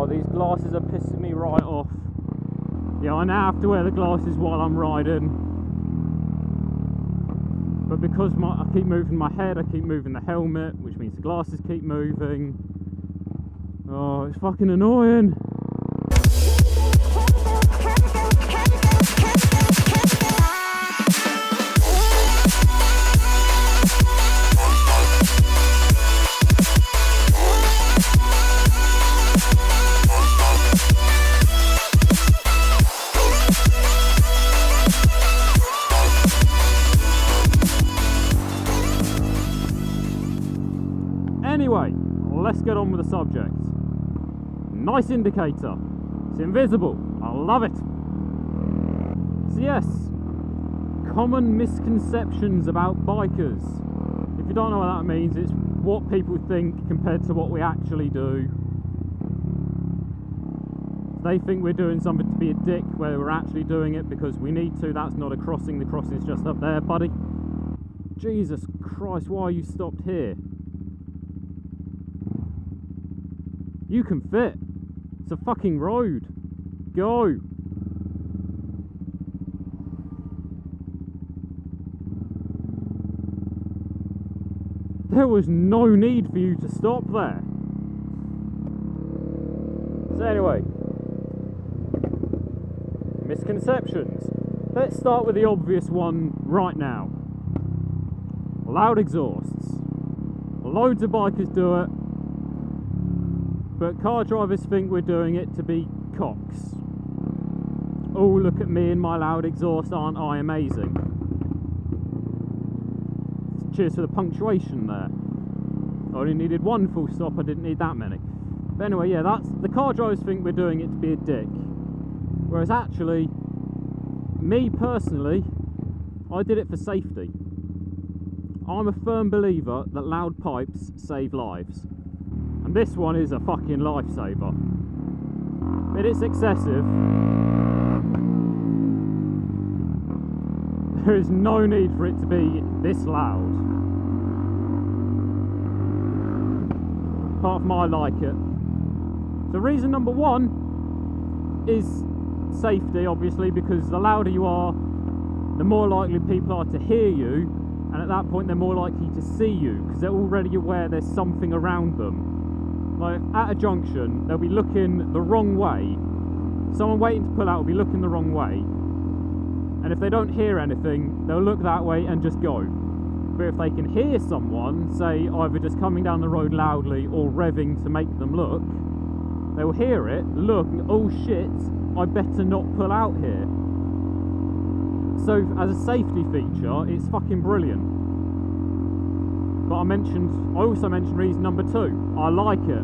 these glasses are pissing me right off. Yeah, I now have to wear the glasses while I'm riding. But because I keep moving my head, I keep moving the helmet, which means the glasses keep moving. Oh, it's fucking annoying. Anyway, let's get on with the subject. Nice indicator. It's invisible. I love it. So yes, common misconceptions about bikers. If you don't know what that means, it's what people think compared to what we actually do. They think we're doing something to be a dick where we're actually doing it because we need to. That's not a crossing. The crossing's just up there, buddy. Jesus Christ, why are you stopped here? You can fit. It's a fucking road. Go. There was no need for you to stop there. So anyway, misconceptions. Let's start with the obvious one right now. Loud exhausts. Loads of bikers do it. But car drivers think we're doing it to be cocks. Oh, look at me and my loud exhaust, aren't I amazing? Cheers for the punctuation there. I only needed one full stop, I didn't need that many. But anyway, yeah, that's the car drivers think we're doing it to be a dick. Whereas actually, me personally, I did it for safety. I'm a firm believer that loud pipes save lives. And this one is a fucking lifesaver. But it's excessive. There is no need for it to be this loud. Apart from I like it. So reason number one is safety, obviously, because the louder you are, the more likely people are to hear you, and at that point they're more likely to see you, because they're already aware there's something around them. Like at a junction, they'll be looking the wrong way. Someone waiting to pull out will be looking the wrong way. And if they don't hear anything, they'll look that way and just go. But if they can hear someone, say either just coming down the road loudly or revving to make them look, they'll hear it, look, and oh shit, I better not pull out here. So as a safety feature, it's fucking brilliant. But I also mentioned reason number two. I like it.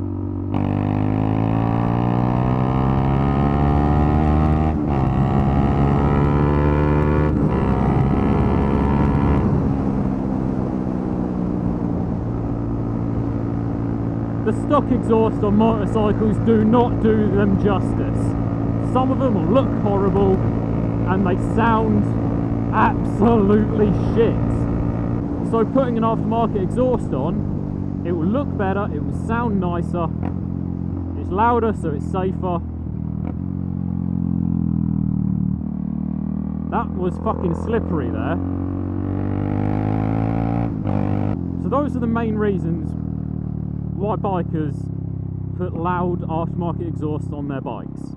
The stock exhaust on motorcycles do not do them justice. Some of them will look horrible and they sound absolutely shit. So putting an aftermarket exhaust on, it will look better, it will sound nicer, it's louder so it's safer. That was fucking slippery there. So those are the main reasons why bikers put loud aftermarket exhaust on their bikes.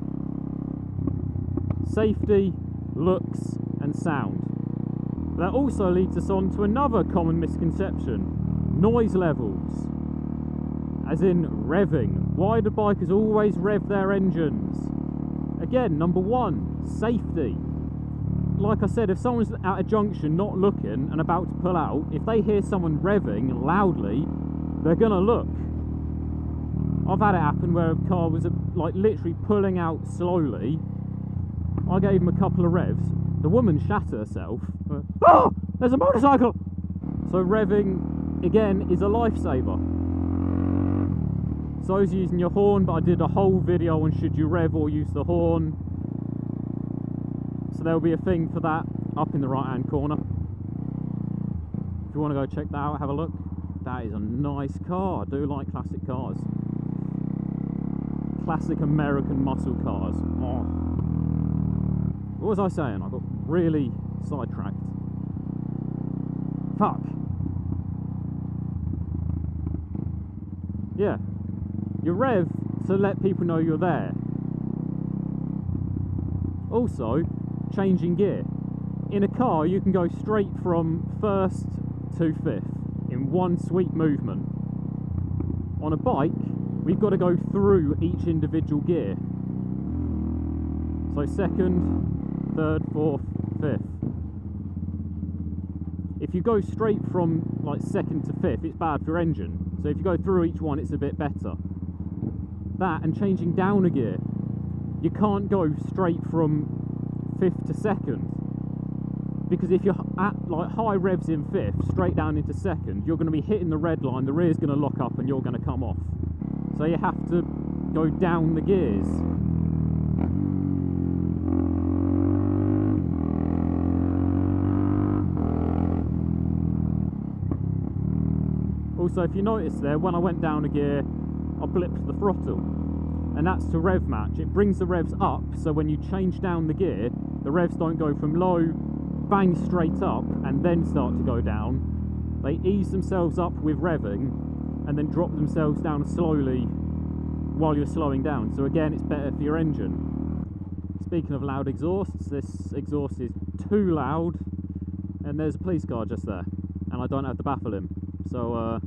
Safety, looks and sound. That also leads us on to another common misconception: noise levels. As in revving. Why do bikers always rev their engines? Again, number one, safety. Like I said, if someone's at a junction not looking and about to pull out, if they hear someone revving loudly, they're gonna look. I've had it happen where a car was like literally pulling out slowly. I gave him a couple of revs. The woman shat herself. Oh, there's a motorcycle! So revving, again, is a lifesaver. So I was using your horn, but I did a whole video on should you rev or use the horn. So there'll be a thing for that up in the right hand corner. If you want to go check that out, have a look. That is a nice car. I do like classic cars. classic American muscle cars. Oh. What was I saying? I got really sidetracked. Fuck. Yeah. You rev to let people know you're there. Also, changing gear. In a car, you can go straight from first to fifth in one sweep movement. On a bike, we've got to go through each individual gear. So second, third, fourth, fifth. If you go straight from like second to fifth, it's bad for your engine. So if you go through each one, it's a bit better. That and changing down a gear. You can't go straight from fifth to second. Because if you're at like high revs in fifth, straight down into second, you're going to be hitting the red line, the rear's going to lock up and you're going to come off. So you have to go down the gears. Also, if you notice there, when I went down a gear, I blipped the throttle. And that's to rev match. It brings the revs up, so when you change down the gear, the revs don't go from low, bang straight up, and then start to go down. They ease themselves up with revving, and then drop themselves down slowly while you're slowing down. So again, it's better for your engine. Speaking of loud exhausts, this exhaust is too loud, and there's a police car just there, and I don't have to baffle him. So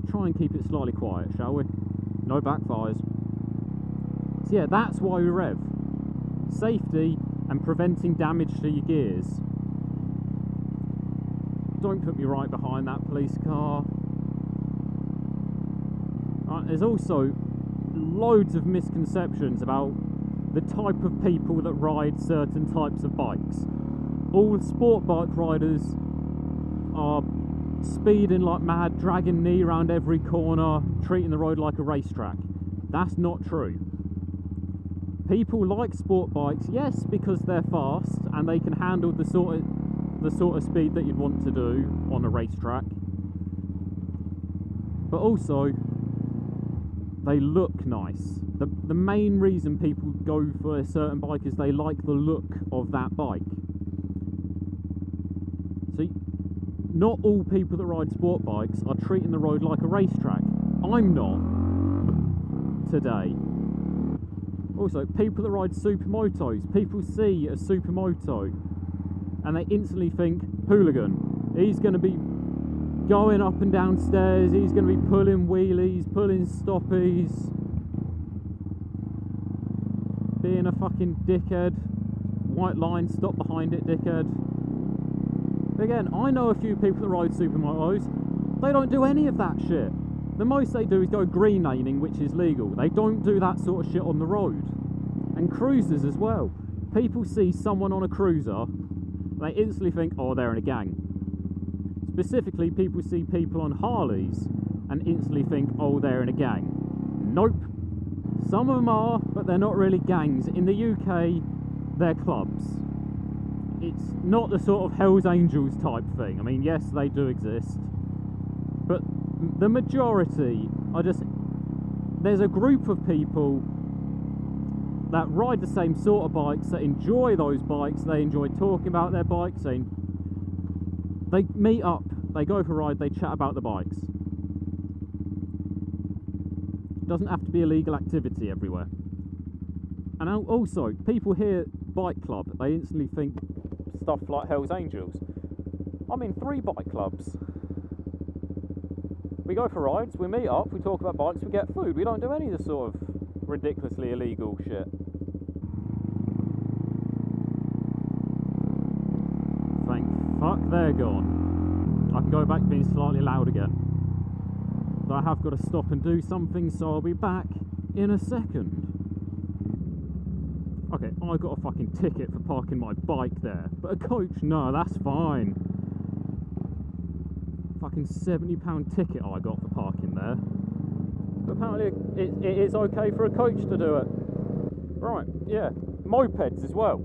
try and keep it slightly quiet, shall we? No backfires. So yeah, that's why we rev. Safety and preventing damage to your gears. Don't put me right behind that police car. There's also loads of misconceptions about the type of people that ride certain types of bikes. All sport bike riders are speeding like mad, dragging knee around every corner, treating the road like a racetrack. That's not true. People like sport bikes, yes, because they're fast and they can handle the sort of speed that you'd want to do on a racetrack. But also, they look nice. The main reason people go for a certain bike is they like the look of that bike. So, not all people that ride sport bikes are treating the road like a racetrack. I'm not today. Also, people that ride supermotos, people see a supermoto and they instantly think, hooligan. He's going to be going up and down stairs, he's going to be pulling wheelies, pulling stoppies, being a fucking dickhead. White line, stop behind it, dickhead. Again, I know a few people that ride supermotos, they don't do any of that shit. The most they do is go green laning, which is legal. They don't do that sort of shit on the road. And cruisers as well. People see someone on a cruiser, they instantly think, oh, they're in a gang. Specifically, people see people on Harleys and instantly think, oh, they're in a gang. Nope. Some of them are, but they're not really gangs. In the UK, they're clubs. It's not the sort of Hells Angels type thing. I mean, yes, they do exist. But the majority are just... There's a group of people that ride the same sort of bikes, that enjoy those bikes, they enjoy talking about their bikes, they meet up, they go for a ride, they chat about the bikes. It doesn't have to be a legal activity everywhere. And also, people hear bike club, they instantly think stuff like Hells Angels. I'm in 3 bike clubs. We go for rides, we meet up, we talk about bikes, we get food. We don't do any of the sort of ridiculously illegal shit. Thank fuck they're gone. I can go back being slightly loud again. But I have got to stop and do something, so I'll be back in a second. Okay, I got a fucking ticket for parking my bike there, but a coach, no, that's fine. Fucking £70 ticket I got for parking there. But apparently it is okay for a coach to do it. Right, yeah. Mopeds as well.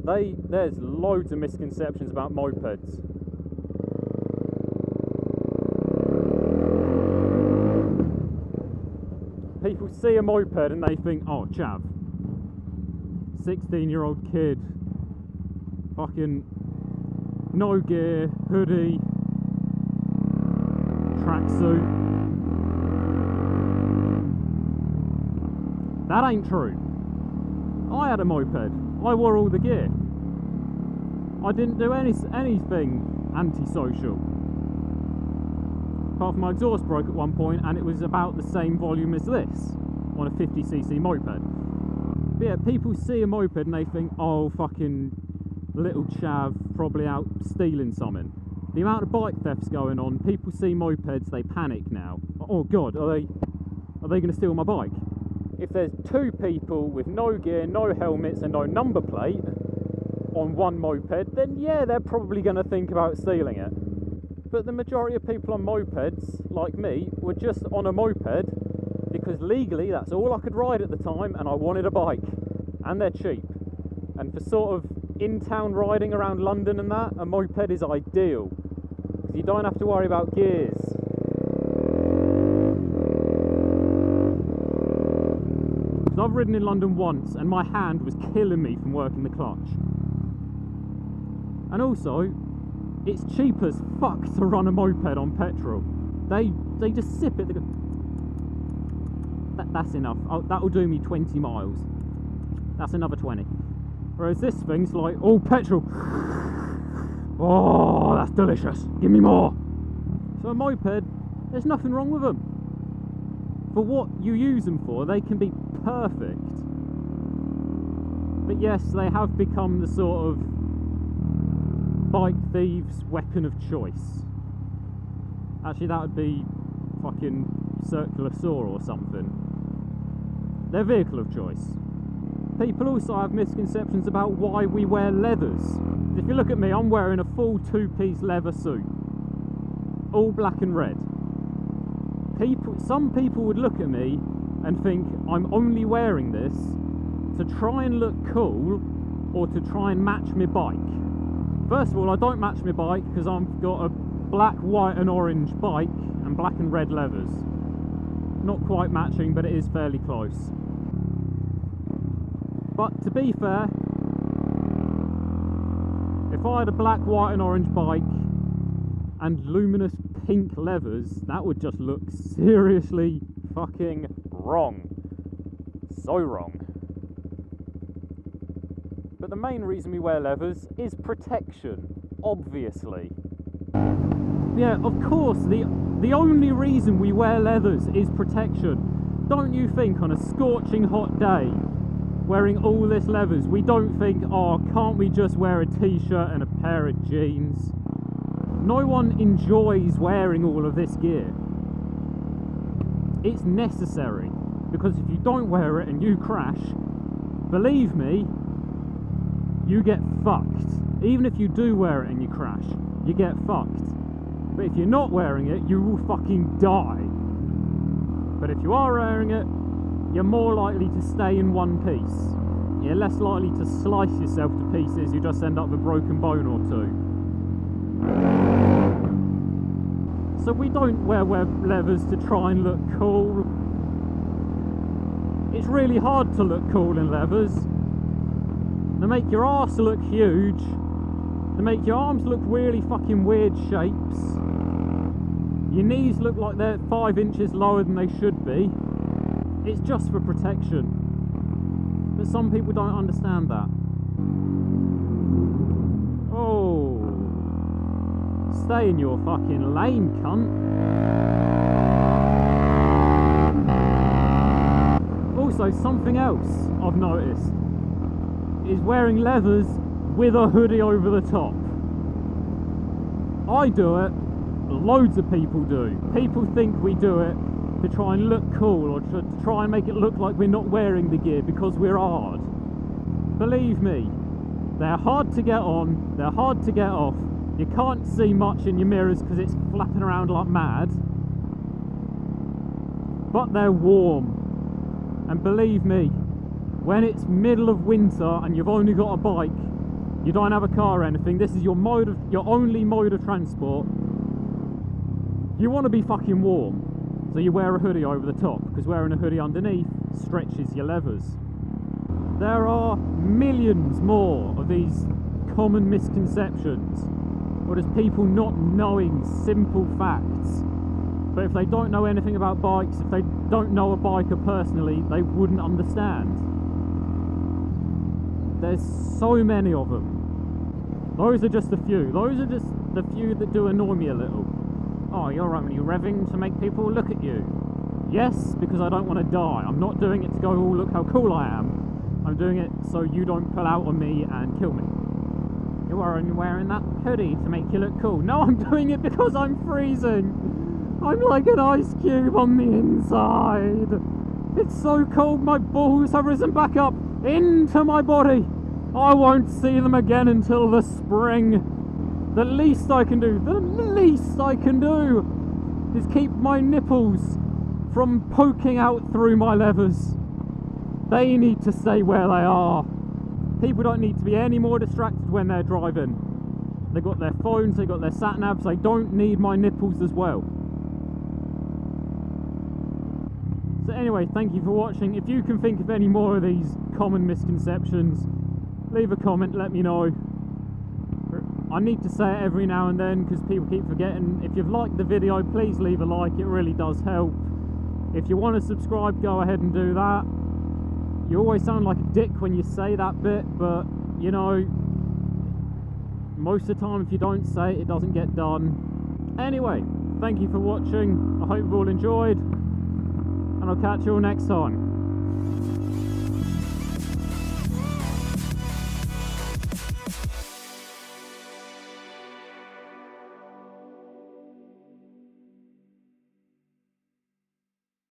There's loads of misconceptions about mopeds. people see a moped and they think, oh, chav, 16-year-old kid, fucking no gear, hoodie, tracksuit. That ain't true. I had a moped. I wore all the gear. I didn't do anything antisocial. Apart from my exhaust broke at one point, and it was about the same volume as this on a 50cc moped. But yeah, people see a moped and they think, oh, fucking little chav, probably out stealing something. The amount of bike thefts going on, people see mopeds, they panic now. Oh god, are they going to steal my bike? If there's two people with no gear, no helmets and no number plate on one moped, then yeah, they're probably going to think about stealing it. But the majority of people on mopeds, like me, were just on a moped because legally that's all I could ride at the time, and I wanted a bike. And they're cheap. And for sort of in-town riding around London and that, a moped is ideal. Because you don't have to worry about gears. Because I've ridden in London once and my hand was killing me from working the clutch. And also, it's cheap as fuck to run a moped on petrol. They just sip it, they go, that's enough, that'll do me 20 miles. That's another 20. Whereas this thing's like, oh, petrol. Oh, that's delicious. Give me more. So a moped, there's nothing wrong with them. For what you use them for, they can be perfect. But yes, they have become the sort of bike thieves' weapon of choice. Actually, that would be fucking circular saw or something. Their vehicle of choice. People also have misconceptions about why we wear leathers. If you look at me, I'm wearing a full two-piece leather suit, all black and red. Some people would look at me and think I'm only wearing this to try and look cool or to try and match my bike. First of all, I don't match my bike because I've got a black, white and orange bike and black and red leathers. Not quite matching, but it is fairly close. But to be fair, if I had a black, white and orange bike and luminous pink leathers, that would just look seriously fucking wrong. So wrong. But the main reason we wear leathers is protection, obviously. Yeah, of course, the only reason we wear leathers is protection. Don't you think on a scorching hot day, wearing all this leathers, we don't think, oh, can't we just wear a t-shirt and a pair of jeans? No one enjoys wearing all of this gear. It's necessary, because if you don't wear it and you crash, believe me, you get fucked. Even if you do wear it and you crash, you get fucked. But if you're not wearing it, you will fucking die. But if you are wearing it, you're more likely to stay in one piece. You're less likely to slice yourself to pieces, you just end up with a broken bone or two. So we don't wear leathers to try and look cool. It's really hard to look cool in leathers. They make your arse look huge. They make your arms look really fucking weird shapes. Your knees look like they're 5 inches lower than they should be. It's just for protection. But some people don't understand that. Oh. Stay in your fucking lane, cunt. Also, something else I've noticed is wearing leathers with a hoodie over the top. I do it, loads of people do. People think we do it to try and look cool, or to try and make it look like we're not wearing the gear because we're hard. Believe me, they're hard to get on, they're hard to get off. You can't see much in your mirrors because it's flapping around like mad. But they're warm. And believe me, when it's middle of winter and you've only got a bike, you don't have a car or anything, this is your only mode of transport, you want to be fucking warm. So you wear a hoodie over the top, because wearing a hoodie underneath stretches your levers. There are millions more of these common misconceptions, or just people not knowing simple facts. But if they don't know anything about bikes, if they don't know a biker personally, they wouldn't understand. There's so many of them. Those are just a few. Those are just the few that do annoy me a little. Oh, you're only revving to make people look at you. Yes, because I don't want to die. I'm not doing it to go, oh, look how cool I am. I'm doing it so you don't pull out on me and kill me. You're only wearing that hoodie to make you look cool. No, I'm doing it because I'm freezing. I'm like an ice cube on the inside. It's so cold, my balls have risen back up into my body. I won't see them again until the spring. The least I can do is keep my nipples from poking out through my levers. They need to stay where they are. People don't need to be any more distracted when they're driving. They've got their phones, they've got their sat-navs, they don't need my nipples as well. So anyway, thank you for watching. If you can think of any more of these common misconceptions, leave a comment, let me know. I need to say it every now and then because people keep forgetting. If you've liked the video, please leave a like, it really does help. If you want to subscribe, go ahead and do that. You always sound like a dick when you say that bit, but you know, most of the time if you don't say it, it doesn't get done. Anyway, thank you for watching. I hope you all enjoyed, and I'll catch you all next time.